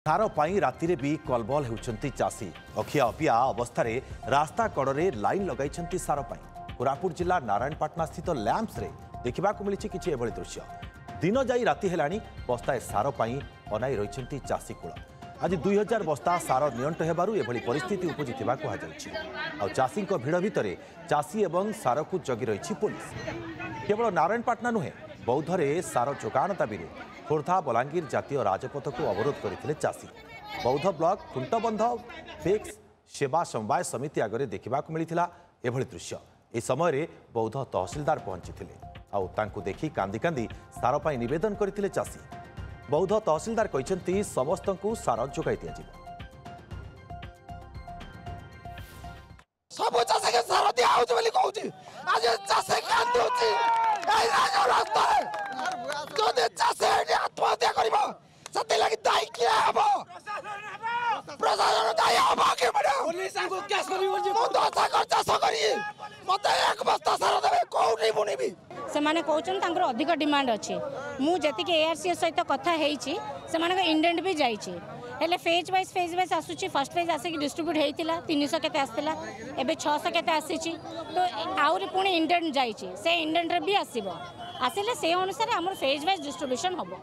सार पाई राति भी कलबल होती चाषी अखिया अपिया अवस्था रास्ता कड़े लाइन लगाई सार पाई। कोरापुट जिला नारायणपाटना स्थित लैंप्स रे देखा मिली किसी एभली दृश्य। दिन जाई राति हेलानी बस्ताए सार पाई अनाई रही चाषी कूल। आज 2000 बस्ता सार नियंट हेबारु एभली परिस्थिति उपजी कहुई। चाषी भिड़ भितर चाषी एवं सार को जगी रही पुलिस। केवल नारायणपाटना नुहे बौद्धरे सार जोगाण दाबी खोर्धा बलांगीर जातीय राजपथ को अवरोध करते चाषी। बौद्ध ब्लॉक खुंटबंध फेक्स सेवा समवाय समिति आगे देखा मिलता एभली दृश्य। ए समय बौद्ध तहसिलदार पहुंची देखि कांदी कांदी सार पाई निवेदन करते चाषी। बौद्ध तहसिलदार कहते समस्त को सार जोगाई दि सेमाने कहउछन अधिक डिमांड अच्छे। मुझे एआरसीएस सहित कथा इंडेंट भी जाइए फेज वाइज आसूची। फर्स्ट फेज आसिक डिस्ट्रीब्यूट होता 300 केते आसला एबे 600 केते आसी तो आउरी पुणी इंडेंट जाइए से इंडेंट भी आसले से अनुसार आम फेज वाइज डिस्ट्रीब्यूशन हम।